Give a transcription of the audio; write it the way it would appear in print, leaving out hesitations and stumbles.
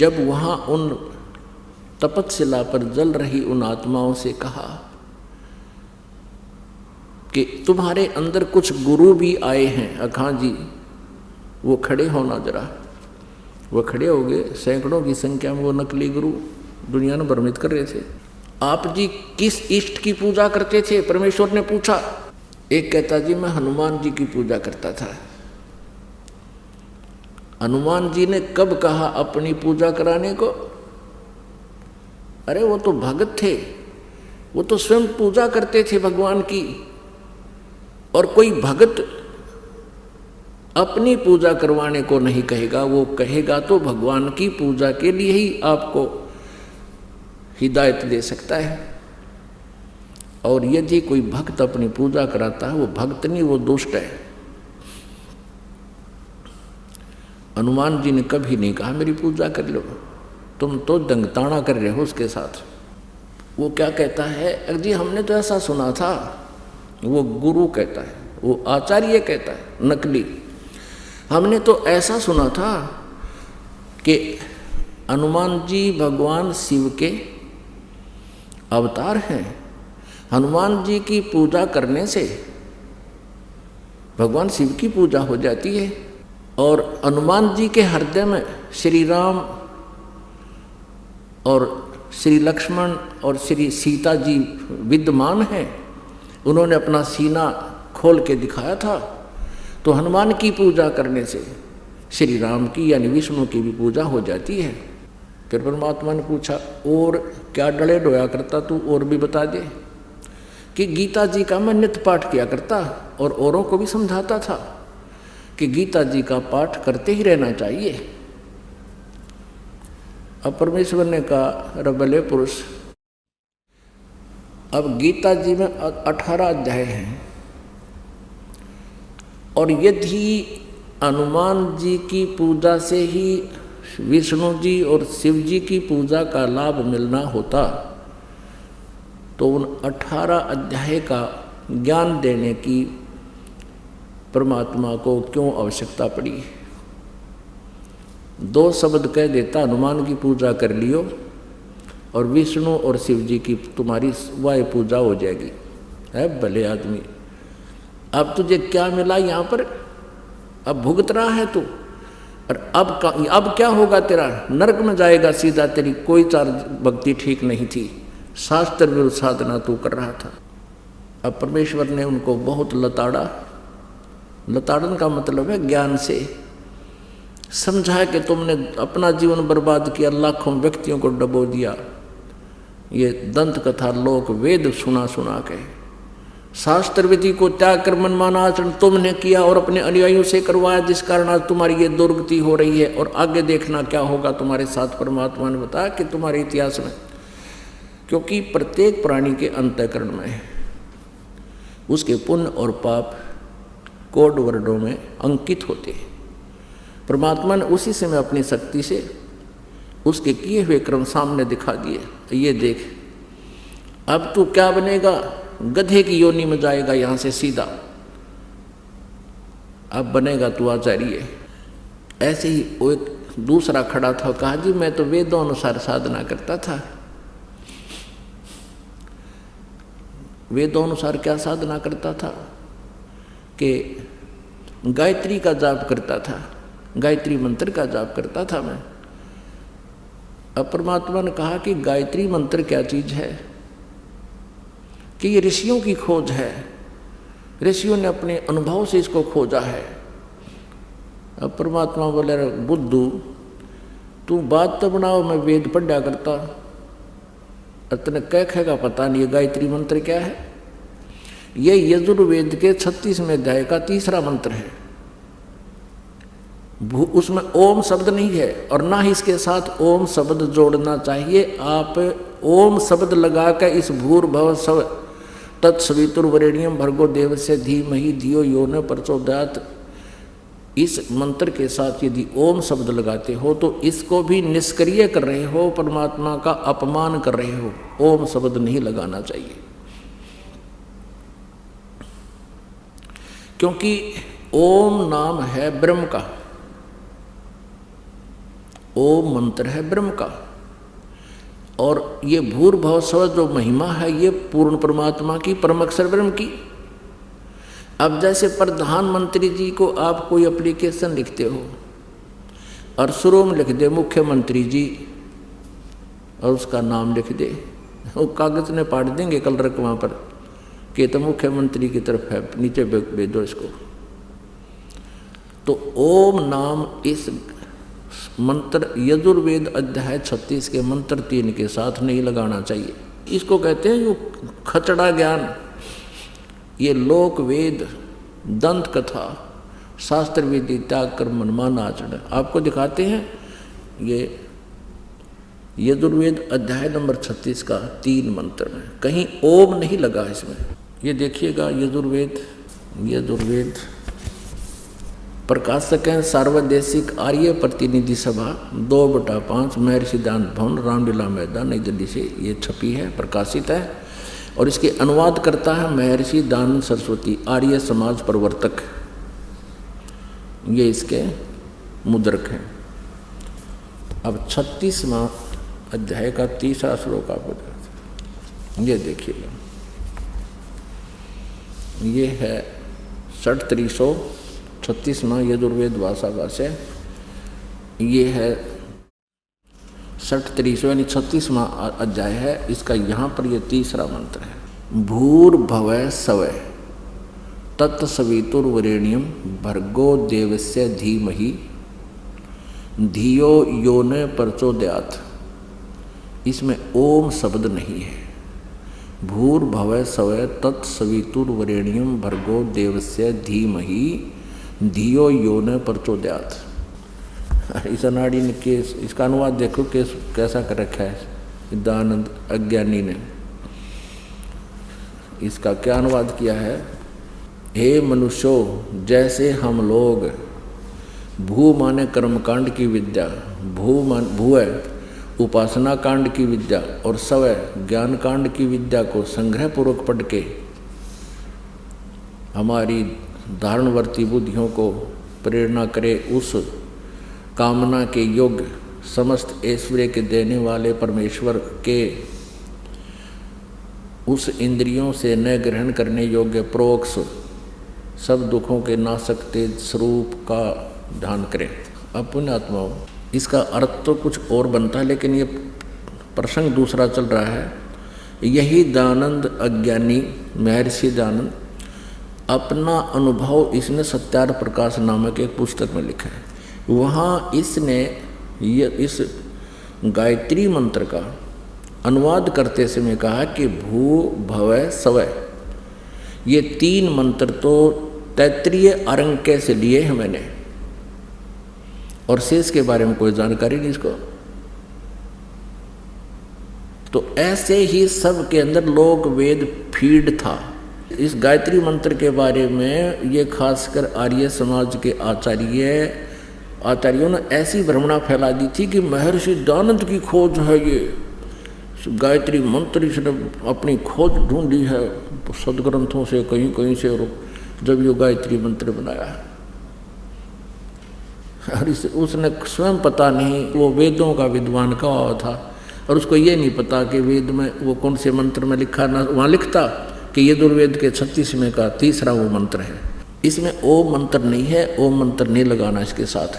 जब वहाँ उन तपतशिला पर जल रही उन आत्माओं से कहा कि तुम्हारे अंदर कुछ गुरु भी आए हैं अखां जी, वो खड़े होना जरा। वो खड़े हो गए, सैकड़ों की संख्या में वो नकली गुरु दुनिया में भ्रमित कर रहे थे। आप जी किस इष्ट की पूजा करते थे? परमेश्वर ने पूछा। एक कहता जी मैं हनुमान जी की पूजा करता था। हनुमान जी ने कब कहा अपनी पूजा कराने को? अरे वो तो भगत थे, वो तो स्वयं पूजा करते थे भगवान की। और कोई भगत अपनी पूजा करवाने को नहीं कहेगा, वो कहेगा तो भगवान की पूजा के लिए ही आपको हिदायत दे सकता है। और यदि कोई भक्त अपनी पूजा कराता है, वो भक्त नहीं, वो दुष्ट है। हनुमान जी ने कभी नहीं कहा मेरी पूजा कर लो, तुम तो दंगताना कर रहे हो उसके साथ। वो क्या कहता है? अजी हमने तो ऐसा सुना था। वो गुरु कहता है, वो आचार्य कहता है नकली, हमने तो ऐसा सुना था कि हनुमान जी भगवान शिव के अवतार हैं। हनुमान जी की पूजा करने से भगवान शिव की पूजा हो जाती है। और हनुमान जी के हृदय में श्री राम और श्री लक्ष्मण और श्री सीता जी विद्यमान हैं। उन्होंने अपना सीना खोल के दिखाया था। तो हनुमान की पूजा करने से श्री राम की यानी विष्णु की भी पूजा हो जाती है। फिर परमात्मा ने पूछा और क्या डले डोया करता तू, और भी बता दे। कि गीता जी का मैं नित्य पाठ किया करता और औरों को भी समझाता था कि गीता जी का पाठ करते ही रहना चाहिए। अब परमेश्वर ने कहा रबले पुरुष, अब गीता जी में 18 अध्याय हैं और यदि हनुमान जी की पूजा से ही विष्णु जी और शिव जी की पूजा का लाभ मिलना होता तो उन 18 अध्याय का ज्ञान देने की परमात्मा को क्यों आवश्यकता पड़ी? 2 शब्द कह देता हनुमान की पूजा कर लियो और विष्णु और शिव जी की तुम्हारी वाय पूजा हो जाएगी। है भले आदमी। अब तुझे क्या मिला यहाँ पर? अब भुगत रहा है तू। और अब क्या होगा तेरा? नरक में जाएगा सीधा। तेरी कोई चार भक्ति ठीक नहीं थी, शास्त्र विरुद्ध साधना तू कर रहा था। अब परमेश्वर ने उनको बहुत लताड़ा। लताड़न का मतलब है ज्ञान से समझा कि तुमने अपना जीवन बर्बाद किया, लाखों व्यक्तियों को डबो दिया। ये दंत कथा लोक वेद सुना सुना के शास्त्र विधि को त्याग कर मनमाना आचरण तुमने किया और अपने अनुयायियों से करवाया, जिस कारण आज तुम्हारी ये दुर्गति हो रही है। और आगे देखना क्या होगा तुम्हारे साथ। परमात्मा ने बताया कि तुम्हारे इतिहास में, क्योंकि प्रत्येक प्राणी के अंतःकरण में उसके पुण्य और पाप कोड वर्णों में अंकित होते हैं। परमात्मा ने उसी समय अपनी शक्ति से उसके किए हुए कर्म सामने दिखा दिए। ये देख अब तू क्या बनेगा? गधे की योनि में जाएगा यहाँ से सीधा। अब बनेगा तू आचार्य। ऐसे ही वो एक दूसरा खड़ा था, कहा जी मैं तो वेदों अनुसार साधना करता था। वेदों अनुसार क्या साधना करता था? कि गायत्री का जाप करता था, गायत्री मंत्र का जाप करता था मैं। अब परमात्मा ने कहा कि गायत्री मंत्र क्या चीज है? कि ये ऋषियों की खोज है, ऋषियों ने अपने अनुभव से इसको खोजा है। अब परमात्मा बोले बुद्धू तू बात तो बनाओ, मैं वेद पढ़ा करता, इतने कह पता नहीं गायत्री मंत्र क्या है। ये यजुर्वेद के 36वें अध्याय का 3रा मंत्र है। उसमें ओम शब्द नहीं है और ना ही इसके साथ ओम शब्द जोड़ना चाहिए। आप ओम शब्द लगाकर इस भूर्भुवः स्व तत्सवितुर्वरेण्यम भर्गो देवस्य धीमहि धियो यो न प्रचोदयात्, इस मंत्र के साथ यदि ओम शब्द लगाते हो तो इसको भी निष्क्रिय कर रहे हो, परमात्मा का अपमान कर रहे हो। ओम शब्द नहीं लगाना चाहिए, क्योंकि ओम नाम है ब्रह्म का। ओम मंत्र है ब्रह्म का, और ये भूर्भुवः स्वः जो महिमा है ये पूर्ण परमात्मा की, परम अक्षर ब्रह्म की। अब जैसे प्रधानमंत्री जी को आप कोई एप्लीकेशन लिखते हो और शुरू में लिख दे मुख्यमंत्री जी और उसका नाम लिख दे, वो कागज ने पाट देंगे कलर वहाँ पर कि तो मुख्यमंत्री की तरफ है, नीचे भेज दो इसको। तो ओम नाम इस मंत्र यजुर्वेद अध्याय 36 के मंत्र 3 के साथ नहीं लगाना चाहिए। इसको कहते हैं जो खचड़ा ज्ञान, ये लोक वेद, दंत कथा, शास्त्र विधि त्याग कर मनमान आचरण। आपको दिखाते हैं ये यजुर्वेद अध्याय नंबर 36 का 3 मंत्र में कहीं ओम नहीं लगा इसमें। ये देखिएगा यजुर्वेद प्रकाशक हैं सार्वदेशिक आर्य प्रतिनिधि सभा 2/5 महर्षि दान भवन रामलीला मैदान नई दिल्ली से ये छपी है, प्रकाशित है। और इसके अनुवाद करता है महर्षि दानंद सरस्वती, आर्य समाज प्रवर्तक, ये इसके मुद्रक हैं। अब 36वां अध्याय का 3रा श्लोक आपको देखते हैं, ये देखिएगा, ये है 36वां यजुर्वेद भाषा भाष्य, ये है 36 यानी 36वां अध्याय है, इसका यहाँ पर ये 3रा मंत्र है। भूर्भुवः स्वः तत्सवितुर्वरेण्यं भर्गो देवस्य धीमहि धियो यो न प्रचोदयात्। इसमें ओम शब्द नहीं है। भूर्भुवः स्वः तत्सवितुर्वरेण्यं भर्गो देवस्य धीमहि धियो यो न प्रचोदयात्। इस अनाड़ी ने केस, इसका अनुवाद देखो कैसा कर रखा है दयानंद अज्ञानी ने। इसका क्या अनुवाद किया है, हे मनुष्यों, जैसे हम लोग भू माने कर्मकांड की विद्या, भू है उपासना कांड की विद्या और स्वः ज्ञान कांड की विद्या को संग्रह पूर्वक पढ़ के हमारी धारणवर्ती बुद्धियों को प्रेरणा करे उस कामना के योग्य समस्त ऐश्वर्य के देने वाले परमेश्वर के उस इंद्रियों से न ग्रहण करने योग्य प्रोक्ष सब दुखों के नाशक तेज स्वरूप का ध्यान करें। अपने आत्माओं, इसका अर्थ तो कुछ और बनता है लेकिन ये प्रसंग दूसरा चल रहा है। यही दयानंद अज्ञानी महर्षि दयानंद अपना अनुभव इसने सत्यार्थ प्रकाश नामक एक पुस्तक में लिखा है। वहाँ इसने इस गायत्री मंत्र का अनुवाद करते समय कहा कि भूर्भुवः स्वः, ये 3 मंत्र तो तैत्तिरीय अरंके से लिए हैं मैंने, और शेष के बारे में कोई जानकारी नहीं इसको। तो ऐसे ही सब के अंदर लोक वेद फीड था। इस गायत्री मंत्र के बारे में ये खासकर आर्य समाज के आचार्यों ने ऐसी भ्रमणा फैला दी थी कि महर्षि दयानंद की खोज है ये गायत्री मंत्र, इसने अपनी खोज ढूंढी है सदग्रंथों से कहीं कहीं से, और जब ये गायत्री मंत्र बनाया है। और उसने स्वयं पता नहीं, वो वेदों का विद्वान का हुआ था और उसको ये नहीं पता कि वेद में वो कौन से मंत्र में लिखा, ना वहाँ लिखता कि यजुर्वेद के 36वें का 3रा वो मंत्र है। इसमें ओम मंत्र नहीं है, ओम मंत्र नहीं लगाना इसके साथ।